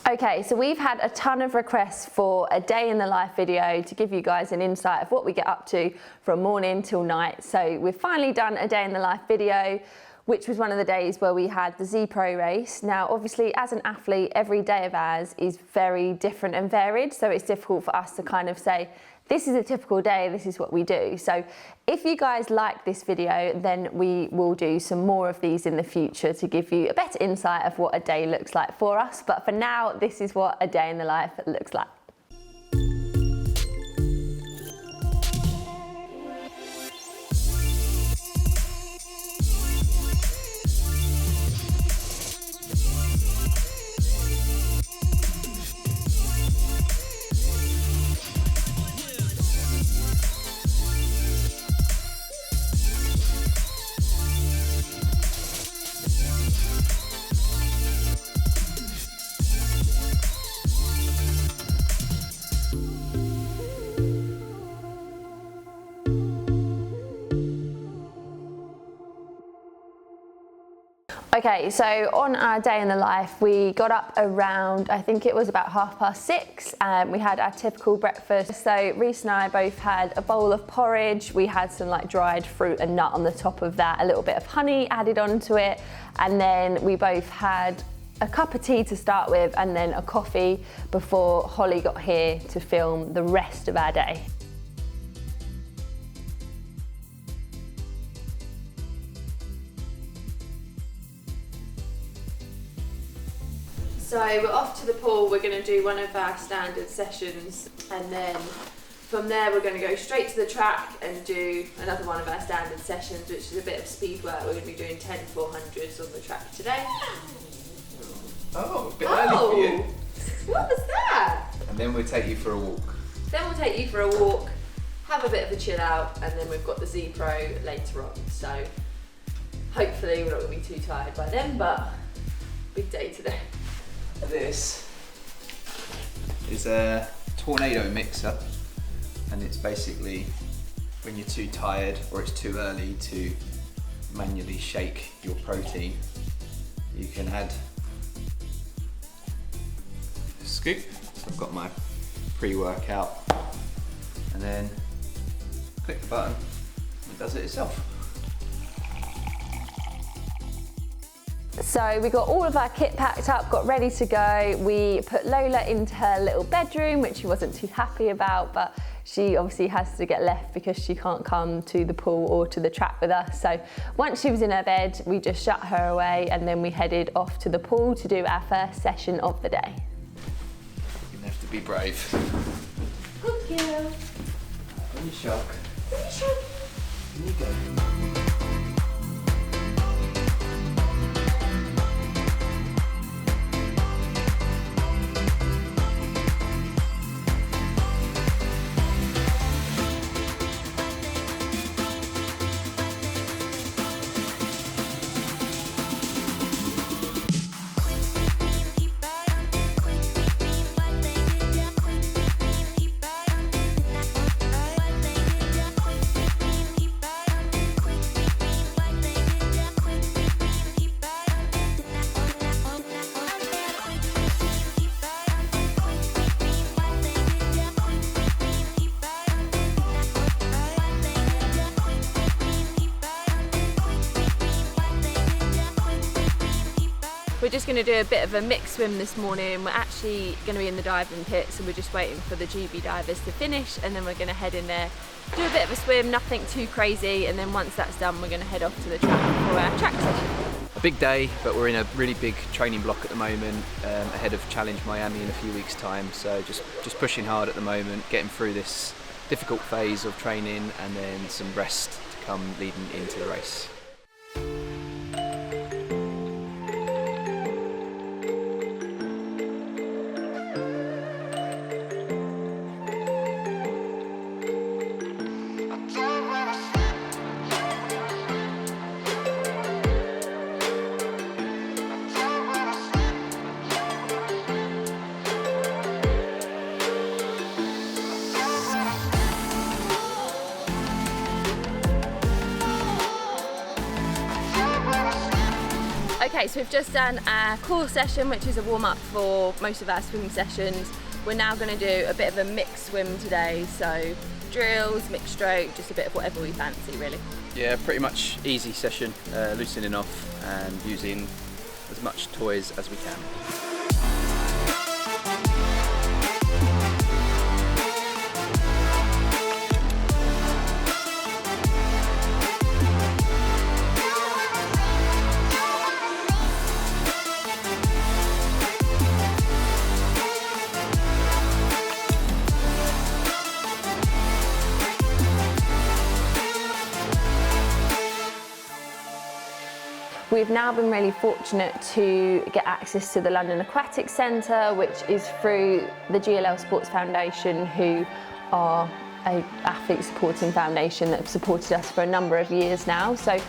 Okay, so we've had a ton of requests for a day in the life video to give you guys an insight of what we get up to from morning till night. So we've finally done a day in the life video, which was one of the days where we had the ZPRO race. Now, obviously, as an athlete, every day of ours is very different and varied, so it's difficult for us to kind of say, this is a typical day, this is what we do. So if you guys like this video, then we will do some more of these in the future to give you a better insight of what a day looks like for us. But for now, this is what a day in the life looks like. Okay, so on our day in the life, we got up around, I think it was about 6:30. We had our typical breakfast. So Reece and I both had a bowl of porridge. We had some like dried fruit and nut on the top of that, a little bit of honey added onto it. And then we both had a cup of tea to start with and then a coffee before Holly got here to film the rest of our day. So we're off to the pool, we're going to do one of our standard sessions, and then from there we're going to go straight to the track and do another one of our standard sessions, which is a bit of speed work. We're going to be doing 10 400s on the track today. Oh, a bit early for you. What was that? And then we'll take you for a walk. Then we'll take you for a walk, have a bit of a chill out, and then we've got the ZPRO later on. So hopefully we're not going to be too tired by then, but big day today. This is a tornado mixer, and it's basically when you're too tired or it's too early to manually shake your protein, you can add a scoop. So I've got my pre-workout, and then click the button and it does it itself. So we got all of our kit packed up, got ready to go. We put Lola into her little bedroom, which she wasn't too happy about, but she obviously has to get left because she can't come to the pool or to the track with us. So once she was in her bed, we just shut her away and then we headed off to the pool to do our first session of the day. You're gonna have to be brave. Thank you. On your shock. On your shock. Here you go. We're just going to do a bit of a mixed swim this morning. We're actually going to be in the diving pit, so we're just waiting for the GB divers to finish, and then we're going to head in there, do a bit of a swim, nothing too crazy, and then once that's done we're going to head off to the track for our track session. A big day, but we're in a really big training block at the moment, ahead of Challenge Miami in a few weeks' time, so just pushing hard at the moment, getting through this difficult phase of training, and then some rest to come leading into the race. Okay, so we've just done a core session, which is a warm-up for most of our swimming sessions. We're now going to do a bit of a mixed swim today, so drills, mixed stroke, just a bit of whatever we fancy really. Yeah, pretty much easy session, loosening off and using as much toys as we can. We've now been really fortunate to get access to the London Aquatic Centre, which is through the GLL Sports Foundation, who are an athlete supporting foundation that have supported us for a number of years now. So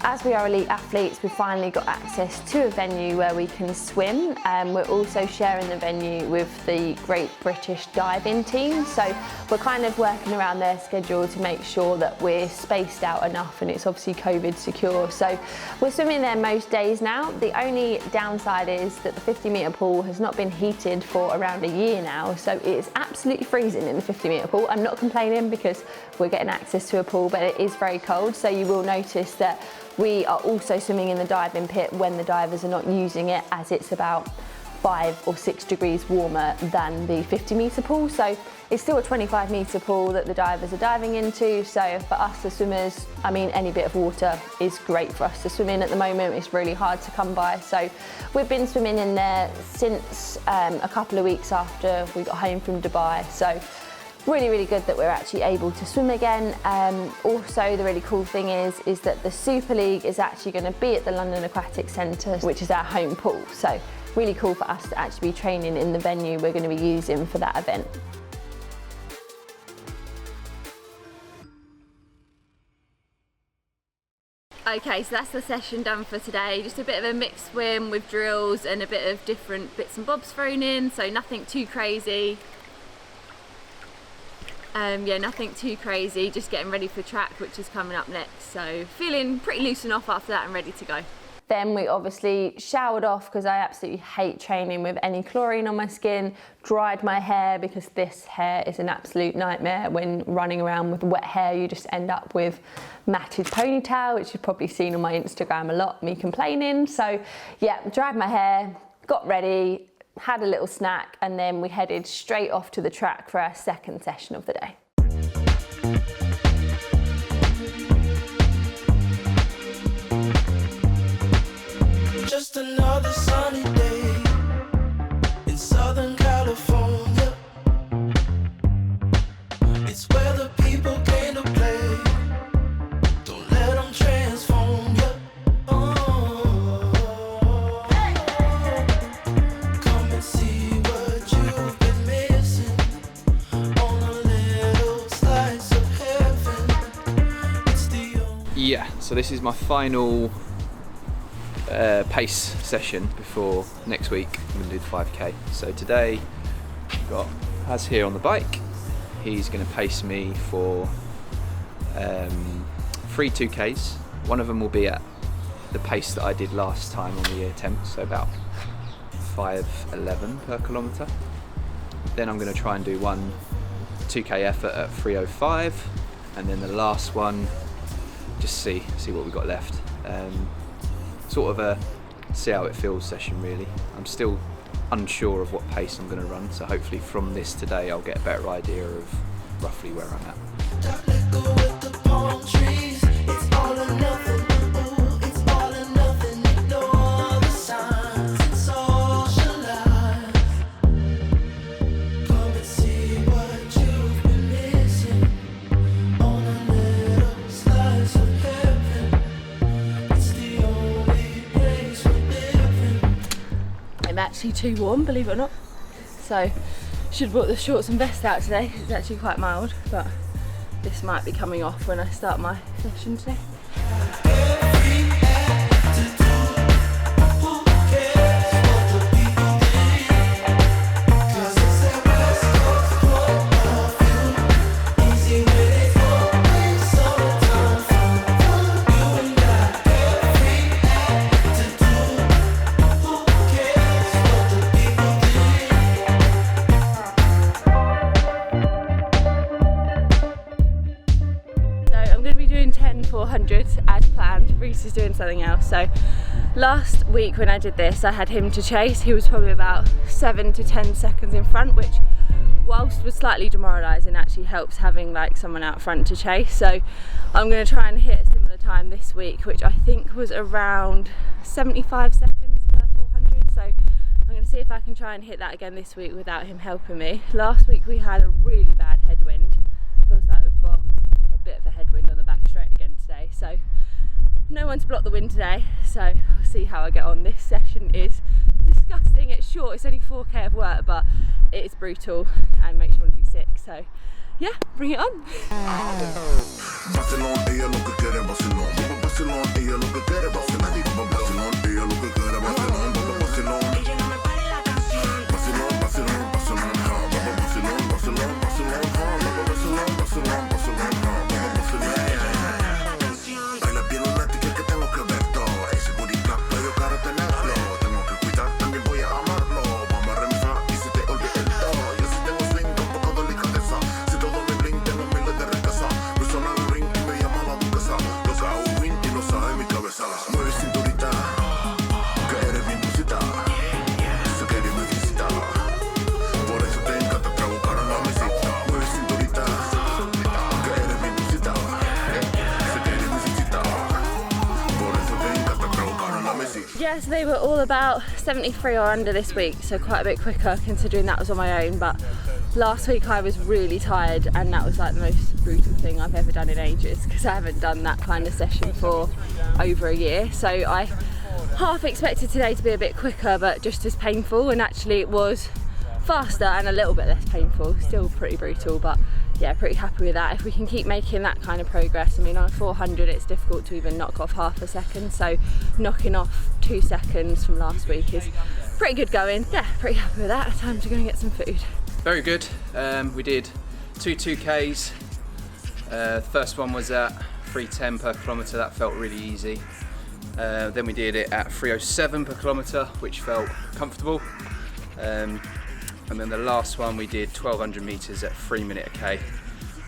as we are elite athletes, we've finally got access to a venue where we can swim, and we're also sharing the venue with the Great British Diving Team. So we're kind of working around their schedule to make sure that we're spaced out enough, and it's obviously COVID secure. So we're swimming there most days now. The only downside is that the 50-metre pool has not been heated for around a year now, so it's absolutely freezing in the 50-metre pool. I'm not complaining because we're getting access to a pool, but it is very cold, so you will notice that we are also swimming in the diving pit when the divers are not using it, as it's about 5 or 6 degrees warmer than the 50-metre pool. So it's still a 25-metre pool that the divers are diving into. So for us, the swimmers, I mean, any bit of water is great for us to swim in at the moment. It's really hard to come by. So we've been swimming in there since a couple of weeks after we got home from Dubai. So really, really good that we're actually able to swim again. Also, the really cool thing is that the Super League is actually going to be at the London Aquatic Centre, which is our home pool. So really cool for us to actually be training in the venue we're going to be using for that event. Okay, so that's the session done for today. Just a bit of a mixed swim with drills and a bit of different bits and bobs thrown in, so nothing too crazy. Yeah, nothing too crazy, just getting ready for track, which is coming up next. So feeling pretty loosened off after that and ready to go. Then we obviously showered off because I absolutely hate training with any chlorine on my skin, dried my hair because this hair is an absolute nightmare. When running around with wet hair, you just end up with matted ponytail, which you've probably seen on my Instagram a lot, me complaining. So yeah, dried my hair, got ready, had a little snack, and then we headed straight off to the track for our second session of the day. Just another sunny day in Southern California. It's where the people came to play. Don't let them transform you. Come and see what you've been missing on a little slice of heaven. It's the only... Yeah, so this is my final pace session before next week. I'm going to do the 5k. So today I've got Haz here on the bike. He's going to pace me for 3 2ks. One of them will be at the pace that I did last time on the attempt, so about 5:11 per kilometre. Then I'm going to try and do one 2k effort at 3:05, and then the last one, just see what we've got left. Sort of a see how it feels session really. I'm still unsure of what pace I'm going to run, so hopefully from this today I'll get a better idea of roughly where I'm at. Let go with the palm trees. It's all or nothing. Ooh, it's all or nothing. Ignore the signs and socialize. Come and see what you've been missing on a little slice of heaven. It's the only place we're living. I'm actually too warm, believe it or not. So should have brought the shorts and vest out today because it's actually quite mild, but this might be coming off when I start my session today. Reece is doing something else. So last week when I did this, I had him to chase. He was probably about 7 to 10 seconds in front, which whilst was slightly demoralising, actually helps having like someone out front to chase. So I'm going to try and hit a similar time this week, which I think was around 75 seconds per 400. So I'm going to see if I can try and hit that again this week without him helping me. Last week we had a really bad headwind. Feels like we've got a bit of a headwind on the back straight again today. So no one to block the wind today. So I'll see how I get on. This session is disgusting. It's short, it's only 4k of work, but it is brutal and makes you want to be sick. So yeah, bring it on. Yeah, so they were all about 73 or under this week, so quite a bit quicker considering that was on my own. But last week I was really tired, and that was like the most brutal thing I've ever done in ages, because I haven't done that kind of session for over a year. So I half expected today to be a bit quicker but just as painful, and actually it was faster and a little bit less painful. Still pretty brutal, but yeah, pretty happy with that. If we can keep making that kind of progress, I mean on a 400 it's difficult to even knock off half a second, so knocking off 2 seconds from last week is pretty good going. Yeah, pretty happy with that. Time to go and get some food. Very good. We did 2Ks. The first one was at 3:10 per kilometre, that felt really easy. Then we did it at 3:07 per kilometre, which felt comfortable. And then the last one we did 1200 metres at 3 minute a K,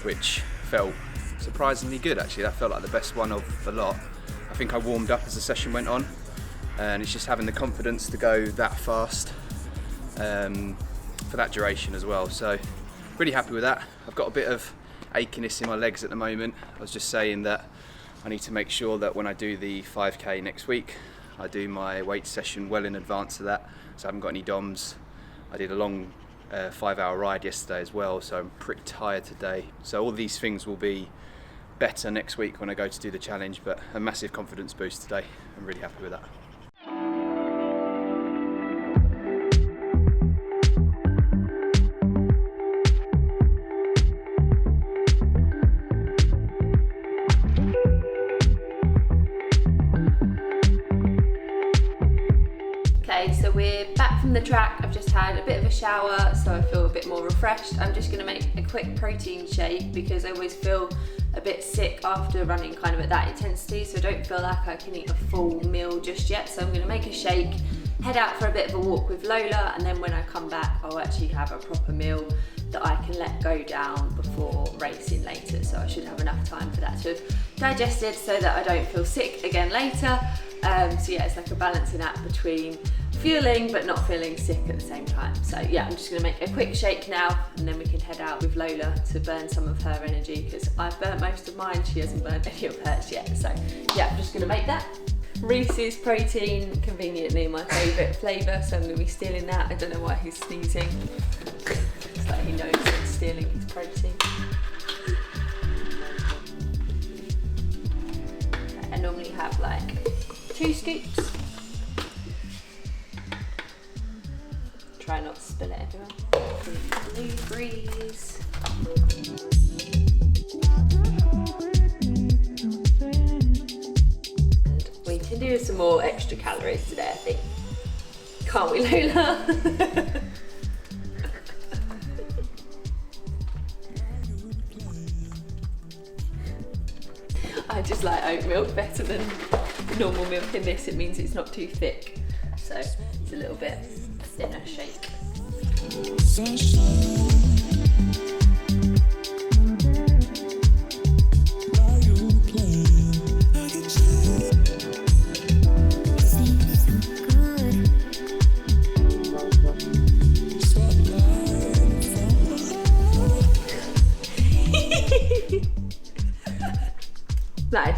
which felt surprisingly good actually. That felt like the best one of the lot. I think I warmed up as the session went on, and it's just having the confidence to go that fast for that duration as well. So really happy with that. I've got a bit of achiness in my legs at the moment. I was just saying that I need to make sure that when I do the 5k next week, I do my weight session well in advance of that, so I haven't got any DOMs. I did a long 5-hour ride yesterday as well, so I'm pretty tired today. So all these things will be better next week when I go to do the challenge, but a massive confidence boost today. I'm really happy with that. So we're back from the track. I've just had a bit of a shower, so I feel a bit more refreshed. I'm just going to make a quick protein shake because I always feel a bit sick after running kind of at that intensity, so I don't feel like I can eat a full meal just yet. So I'm going to make a shake, head out for a bit of a walk with Lola, and then when I come back I'll actually have a proper meal that I can let go down before racing later. So I should have enough time for that to have digested so that I don't feel sick again later. So yeah, it's like a balancing act between fueling but not feeling sick at the same time. So yeah, I'm just going to make a quick shake now, and then we can head out with Lola to burn some of her energy, because I've burnt most of mine, she hasn't burnt any of hers yet. So yeah, I'm just going to make that. Reese's protein, conveniently my favourite flavour, so I'm going to be stealing that. I don't know why he's sneezing. It's like he knows I'm stealing his protein. I normally have like 2 scoops. Try not to spill it everywhere. Blueberries. We can do some more extra calories today, I think. Can't we, Lola? I just like oat milk better than normal milk in this. It means it's not too thick, so it's a little bit thinner shake.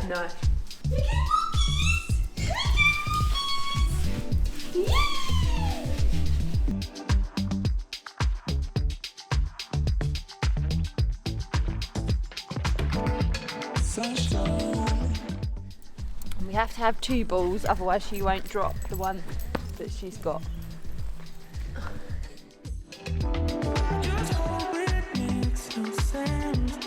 No. We have to have 2 balls, otherwise she won't drop the one that she's got. Just hope it makes no sense.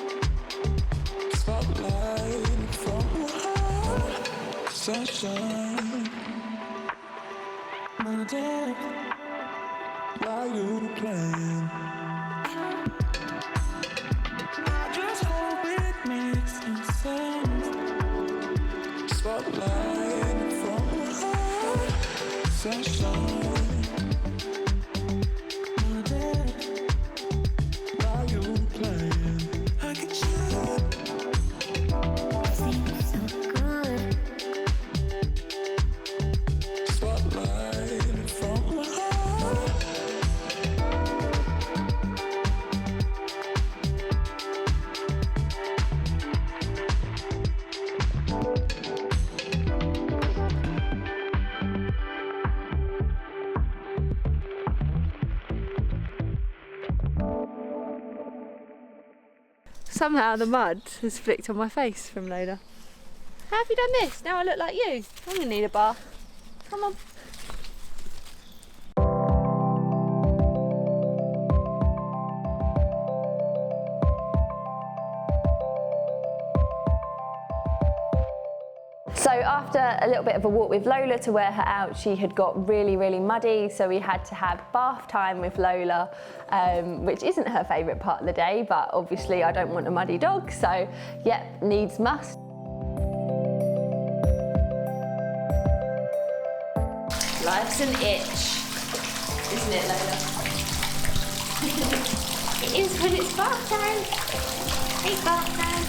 Spotlight from heart. Sunshine. My day. Why you playing? I just hope it makes no sense. Spotlight from heart. Sunshine. My day. Why you playing? I can chill. Seems so good. Spotlight from my heart. Somehow the mud has flicked on my face from Lola. How have you done this? Now I look like you. I'm gonna need a bath. Come on. So after a little bit of a walk with Lola to wear her out, she had got really, really muddy, so we had to have bath time with Lola, which isn't her favourite part of the day, but obviously I don't want a muddy dog, so yep, needs must. Life's an itch, isn't it, Lola? It is when it's bath time. It's bath time.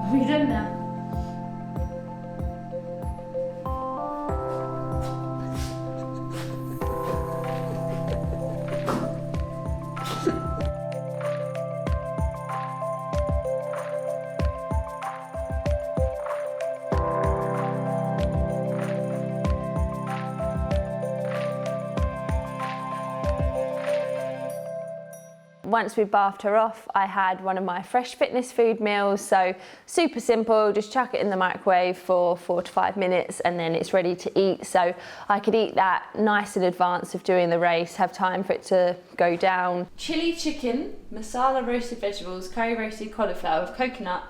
Are we done now? Once we bathed her off, I had one of my fresh fitness food meals, so super simple, just chuck it in the microwave for 4 to 5 minutes and then it's ready to eat. So I could eat that nice in advance of doing the race, have time for it to go down. Chili chicken, masala roasted vegetables, curry roasted cauliflower with coconut,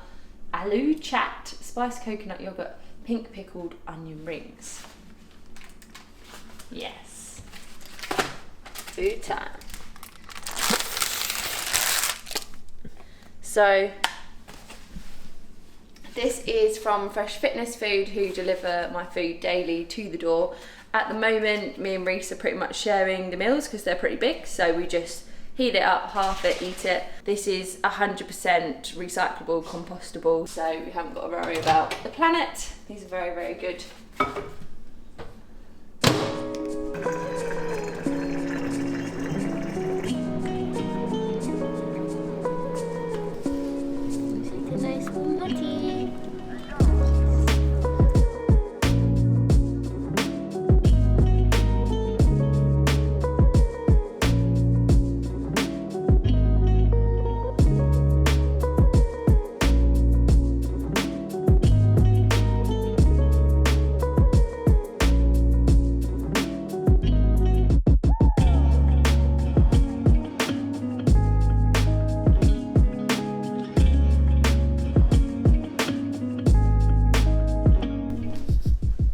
aloo chat, spiced coconut yogurt, pink pickled onion rings. Yes. Food time. So this is from Fresh Fitness Food, who deliver my food daily to the door. At the moment, me and Reece are pretty much sharing the meals because they're pretty big, so we just heat it up, half it, eat it. This is 100% recyclable, compostable, so we haven't got to worry about the planet. These are very, very good.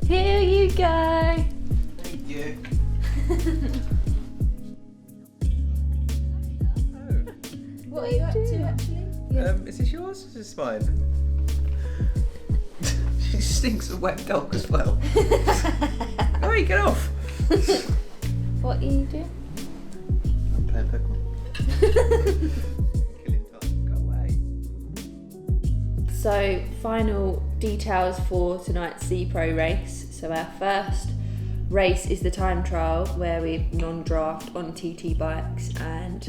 Here you go. Thank you. What are you up to actually? Is this yours? Is this mine? She stinks of wet dog as well. Hey, get off! What are you doing? I'm playing Pokemon. Killing time. Go away. So, final details for tonight's ZPRO race. So our first race is the time trial where we non-draft on TT bikes, and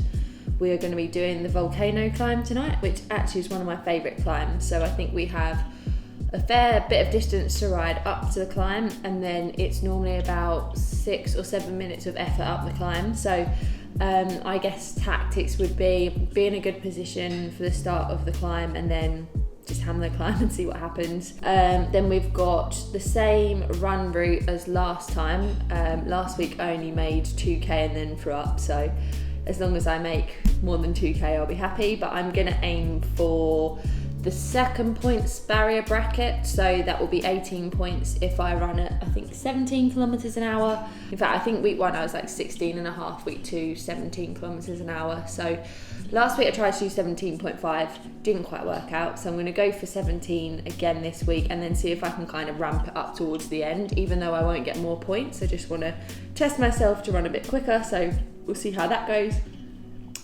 we are going to be doing the volcano climb tonight, which actually is one of my favourite climbs. So I think we have a fair bit of distance to ride up to the climb, and then it's normally about 6 or 7 minutes of effort up the climb. So I guess tactics would be in a good position for the start of the climb and then just hammer the climb and see what happens. Then we've got the same run route as last time. Last week I only made 2k and then threw up, so as long as I make more than 2k I'll be happy, but I'm gonna aim for the second points barrier bracket, so that will be 18 points if I run at I think 17 kilometers an hour. In fact, I think week 1 I was like 16 and a half, week 2 17 kilometers an hour. So last week I tried to do 17.5, didn't quite work out, so I'm going to go for 17 again this week and then see if I can kind of ramp it up towards the end, even though I won't get more points. I just want to test myself to run a bit quicker, so we'll see how that goes.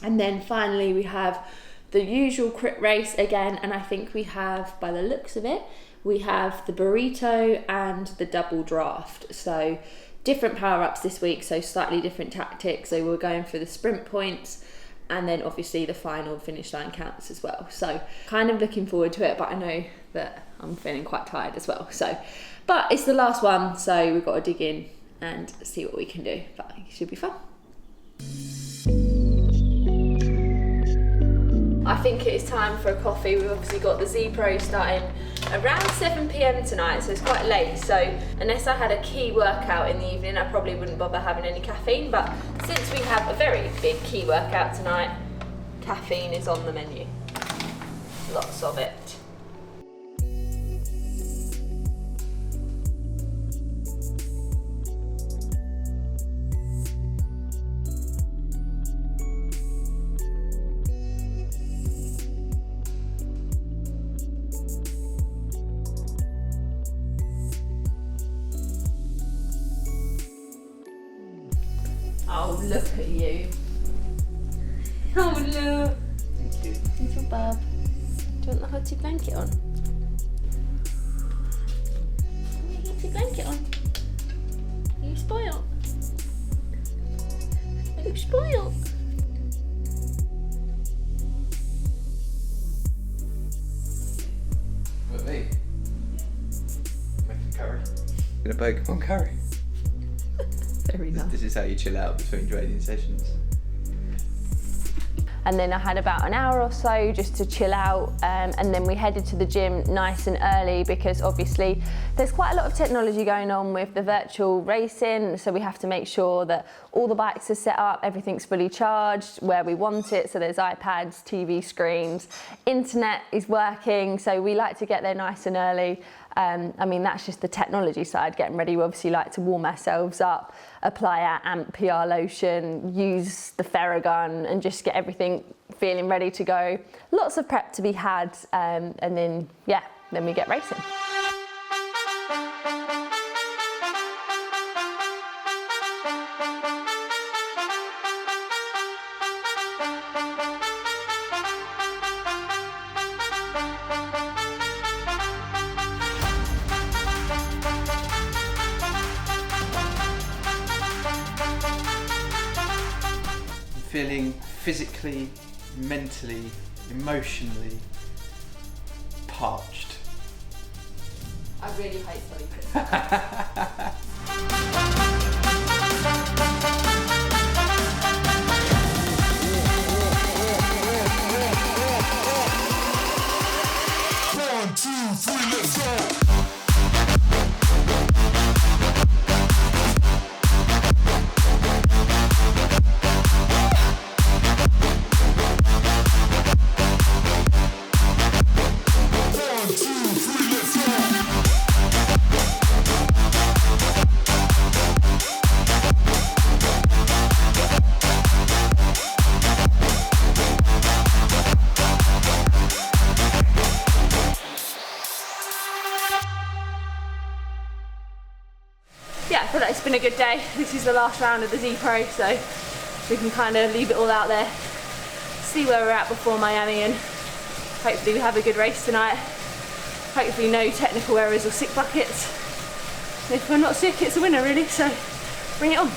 And then finally we have the usual crit race again, and I think we have, by the looks of it, we have the burrito and the double draft. So different power-ups this week, so slightly different tactics. So we're going for the sprint points, and then obviously the final finish line counts as well. So kind of looking forward to it, but I know that I'm feeling quite tired as well. So, but it's the last one, so we've got to dig in and see what we can do, but it should be fun. I think it is time for a coffee. We've obviously got the ZPRO starting around 7 PM tonight, so it's quite late. So unless I had a key workout in the evening, I probably wouldn't bother having any caffeine. But since we have a very big key workout tonight, caffeine is on the menu. Lots of it. Oh, look at you. Oh, look. Thank you. Little bub. Do you want the hottie blanket on? Hottie blanket on? Are you spoiled? Are you spoiled? What, me? Making curry. Gonna Pokemon curry. Very nice. This is how you chill out between training sessions. And then I had about an hour or so just to chill out, and then we headed to the gym nice and early because obviously there's quite a lot of technology going on with the virtual racing, so we have to make sure that all the bikes are set up, everything's fully charged where we want it, so there's iPads, TV screens, internet is working, so we like to get there nice and early. I mean, that's just the technology side, getting ready. We obviously like to warm ourselves up, apply our AMP PR lotion, use the Ferrogun, and just get everything feeling ready to go. Lots of prep to be had, and then, yeah, then we get racing. Feeling physically, mentally, emotionally parched. I really hate sleeping. yeah, I feel like it's been a good day. This is the last round of the ZPRO, so we can kind of leave it all out there, see where we're at before Miami, and hopefully we have a good race tonight. Hopefully no technical errors or sick buckets. If we're not sick, it's a winner really, so bring it on.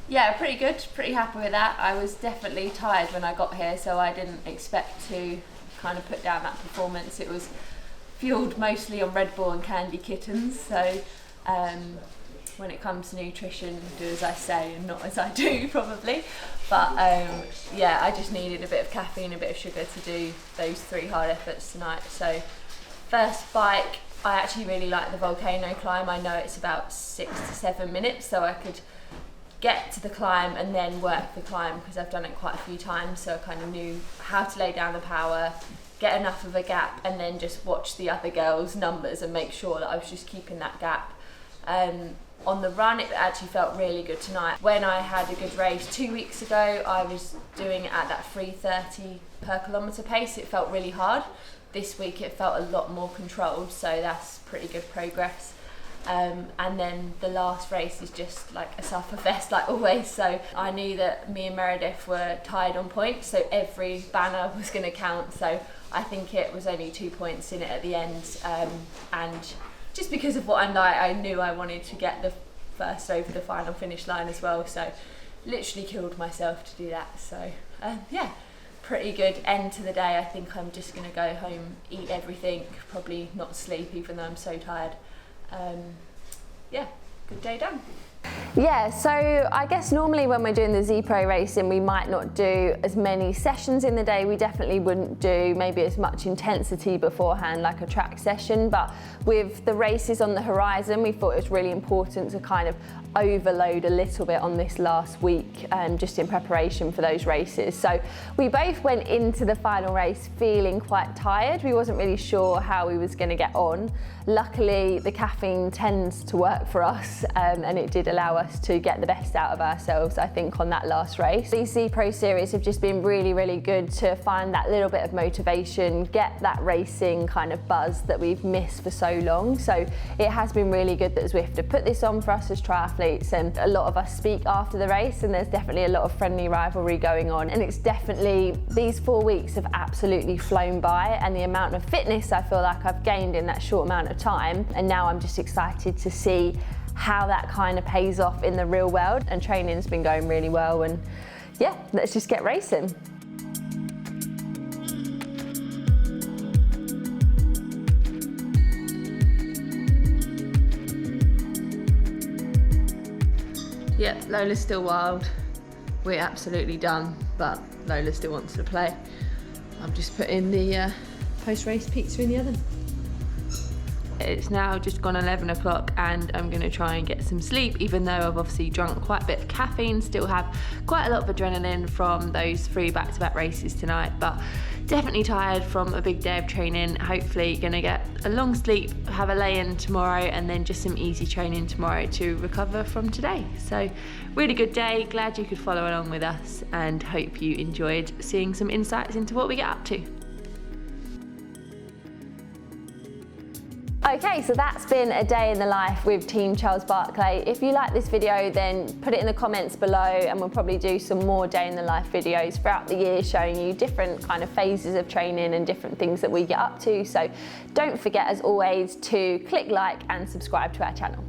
Yeah, pretty good, pretty happy with that. I was definitely tired when I got here, so I didn't expect to kind of put down that performance. It was fueled mostly on Red Bull and candy kittens, so when it comes to nutrition, do as I say and not as I do probably. But yeah, I just needed a bit of caffeine, a bit of sugar to do those 3 hard efforts tonight. So first bike, I actually really like the volcano climb. I know it's about 6 to 7 minutes, so I could get to the climb and then work the climb because I've done it quite a few times, so I kind of knew how to lay down the power, get enough of a gap, and then just watch the other girls' numbers and make sure that I was just keeping that gap. On the run, it actually felt really good tonight. When I had a good race 2 weeks ago, I was doing it at that 3:30 per kilometre pace. It felt really hard. This week it felt a lot more controlled, so that's pretty good progress. And then the last race is just like a sufferfest like always, so I knew that me and Meredith were tied on points, so every banner was going to count, so I think it was only 2 points in it at the end, and just because of what I'm like, I knew I wanted to get the first over the final finish line as well, so literally killed myself to do that. So yeah, pretty good end to the day. I think I'm just going to go home, eat everything, probably not sleep even though I'm so tired. Yeah, good day done. Yeah, so I guess normally when we're doing the ZPRO racing, we might not do as many sessions in the day. We definitely wouldn't do maybe as much intensity beforehand like a track session, but with the races on the horizon, we thought it was really important to kind of overload a little bit on this last week, just in preparation for those races. So we both went into the final race feeling quite tired. We wasn't really sure how we was going to get on. Luckily, the caffeine tends to work for us, and it did allow us us to get the best out of ourselves, I think, on that last race. These ZPRO series have just been really, really good to find that little bit of motivation, get that racing kind of buzz that we've missed for so long. So it has been really good that Zwift have put this on for us as triathletes, and a lot of us speak after the race, and there's definitely a lot of friendly rivalry going on. And it's definitely, these 4 weeks have absolutely flown by, and the amount of fitness I feel like I've gained in that short amount of time, and now I'm just excited to see how that kind of pays off in the real world. And training's been going really well, and yeah, let's just get racing. Yep, Lola's still wild. We're absolutely done, but Lola still wants to play. I'm just putting the post-race pizza in the oven. It's now just gone 11 o'clock and I'm gonna try and get some sleep, even though I've obviously drunk quite a bit of caffeine, still have quite a lot of adrenaline from those 3 back-to-back races tonight, but definitely tired from a big day of training. Hopefully gonna get a long sleep, have a lay-in tomorrow, and then just some easy training tomorrow to recover from today. So really good day, glad you could follow along with us, and hope you enjoyed seeing some insights into what we get up to. Okay, so that's been a day in the life with Team Charles-Barclay. If you like this video, then put it in the comments below, and we'll probably do some more day in the life videos throughout the year showing you different kind of phases of training and different things that we get up to. So don't forget, as always, to click like and subscribe to our channel.